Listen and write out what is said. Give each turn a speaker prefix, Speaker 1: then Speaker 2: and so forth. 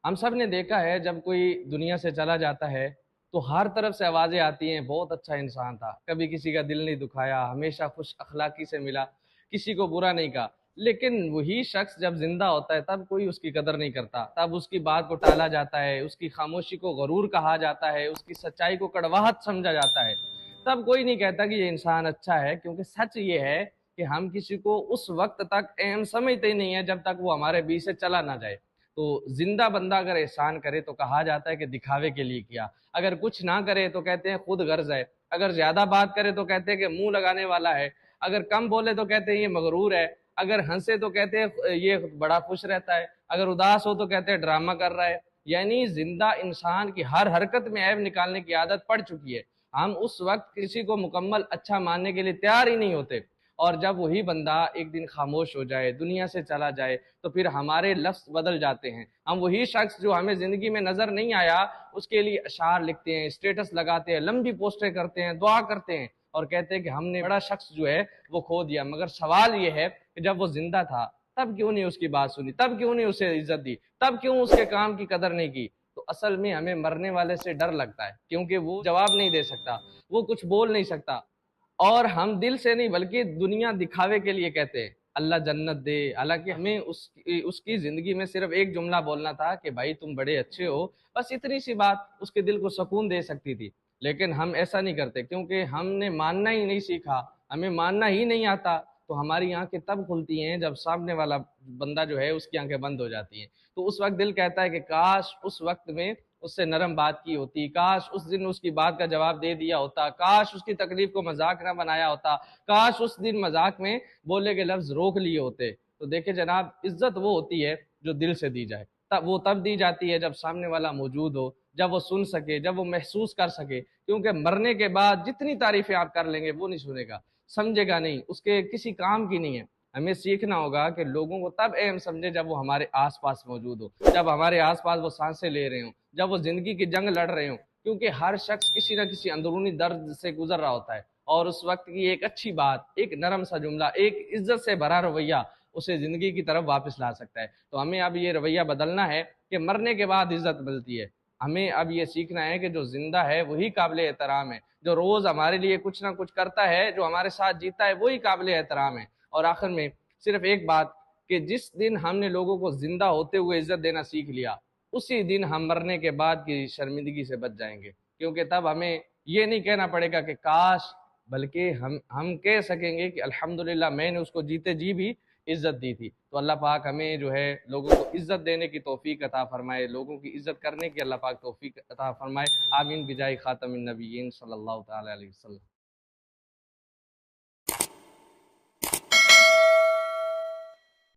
Speaker 1: ہم سب نے دیکھا ہے جب کوئی دنیا سے چلا جاتا ہے تو ہر طرف سے آوازیں آتی ہیں، بہت اچھا انسان تھا، کبھی کسی کا دل نہیں دکھایا، ہمیشہ خوش اخلاقی سے ملا، کسی کو برا نہیں کہا۔ لیکن وہی شخص جب زندہ ہوتا ہے تب کوئی اس کی قدر نہیں کرتا، تب اس کی بات کو ٹالا جاتا ہے، اس کی خاموشی کو غرور کہا جاتا ہے، اس کی سچائی کو کڑواہٹ سمجھا جاتا ہے۔ تب کوئی نہیں کہتا کہ یہ انسان اچھا ہے، کیونکہ سچ یہ ہے کہ ہم کسی کو اس وقت تک اہم سمجھتے ہی نہیں ہیں جب تک وہ ہمارے بیچ سے چلا نہ جائے۔ تو زندہ بندہ اگر احسان کرے تو کہا جاتا ہے کہ دکھاوے کے لیے کیا، اگر کچھ نہ کرے تو کہتے ہیں خود غرض ہے، اگر زیادہ بات کرے تو کہتے ہیں کہ منہ لگانے والا ہے، اگر کم بولے تو کہتے ہیں یہ مغرور ہے، اگر ہنسے تو کہتے ہیں یہ بڑا خوش رہتا ہے، اگر اداس ہو تو کہتے ہیں ڈرامہ کر رہا ہے۔ یعنی زندہ انسان کی ہر حرکت میں عیب نکالنے کی عادت پڑ چکی ہے۔ ہم اس وقت کسی کو مکمل اچھا ماننے کے لیے تیار ہی نہیں ہوتے، اور جب وہی بندہ ایک دن خاموش ہو جائے، دنیا سے چلا جائے، تو پھر ہمارے لفظ بدل جاتے ہیں۔ ہم وہی شخص جو ہمیں زندگی میں نظر نہیں آیا اس کے لیے اشعار لکھتے ہیں، اسٹیٹس لگاتے ہیں، لمبی پوسٹیں کرتے ہیں، دعا کرتے ہیں، اور کہتے ہیں کہ ہم نے بڑا شخص جو ہے وہ کھو دیا۔ مگر سوال یہ ہے کہ جب وہ زندہ تھا تب کیوں نہیں اس کی بات سنی، تب کیوں نہیں اسے عزت دی، تب کیوں اس کے کام کی قدر نہیں کی؟ تو اصل میں ہمیں مرنے والے سے ڈر لگتا ہے، کیونکہ وہ جواب نہیں دے سکتا، وہ کچھ بول نہیں سکتا، اور ہم دل سے نہیں بلکہ دنیا دکھاوے کے لیے کہتے ہیں اللہ جنت دے۔ حالانکہ ہمیں اس کی زندگی میں صرف ایک جملہ بولنا تھا کہ بھائی تم بڑے اچھے ہو، بس اتنی سی بات اس کے دل کو سکون دے سکتی تھی۔ لیکن ہم ایسا نہیں کرتے، کیونکہ ہم نے ماننا ہی نہیں سیکھا، ہمیں ماننا ہی نہیں آتا۔ تو ہماری آنکھیں تب کھلتی ہیں جب سامنے والا بندہ جو ہے اس کی آنکھیں بند ہو جاتی ہیں۔ تو اس وقت دل کہتا ہے کہ کاش اس وقت میں اس سے نرم بات کی ہوتی، کاش اس دن اس کی بات کا جواب دے دیا ہوتا، کاش اس کی تکلیف کو مذاق نہ بنایا ہوتا، کاش اس دن مذاق میں بولے کے لفظ روک لیے ہوتے۔ تو دیکھیں جناب، عزت وہ ہوتی ہے جو دل سے دی جائے، وہ تب دی جاتی ہے جب سامنے والا موجود ہو، جب وہ سن سکے، جب وہ محسوس کر سکے، کیونکہ مرنے کے بعد جتنی تعریفیں آپ کر لیں گے وہ نہیں سنے گا، سمجھے گا نہیں، اس کے کسی کام کی نہیں ہے۔ ہمیں سیکھنا ہوگا کہ لوگوں کو تب اہم سمجھے جب وہ ہمارے آس پاس موجود ہو، جب ہمارے آس پاس وہ سانسیں لے رہے ہوں، جب وہ زندگی کی جنگ لڑ رہے ہوں، کیونکہ ہر شخص کسی نہ کسی اندرونی درد سے گزر رہا ہوتا ہے، اور اس وقت کی ایک اچھی بات، ایک نرم سا جملہ، ایک عزت سے بھرا رویہ اسے زندگی کی طرف واپس لا سکتا ہے۔ تو ہمیں اب یہ رویہ بدلنا ہے کہ مرنے کے بعد عزت ملتی ہے۔ ہمیں اب یہ سیکھنا ہے کہ جو زندہ ہے وہی قابل احترام ہے، جو روز ہمارے لیے کچھ نہ کچھ کرتا ہے، جو ہمارے ساتھ جیتا ہے، وہی قابل احترام ہے۔ اور آخر میں صرف ایک بات، کہ جس دن ہم نے لوگوں کو زندہ ہوتے ہوئے عزت دینا سیکھ لیا، اسی دن ہم مرنے کے بعد کی شرمندگی سے بچ جائیں گے، کیونکہ تب ہمیں یہ نہیں کہنا پڑے گا کہ کاش، بلکہ ہم کہہ سکیں گے کہ الحمدللہ میں نے اس کو جیتے جی بھی عزت دی تھی۔ تو اللہ پاک ہمیں جو ہے لوگوں کو عزت دینے کی توفیق عطا فرمائے، لوگوں کی عزت کرنے کی اللہ پاک توفیق عطا فرمائے۔ آمین بجائے خاتم النبیین صلی اللہ تعالی علیہ وسلم۔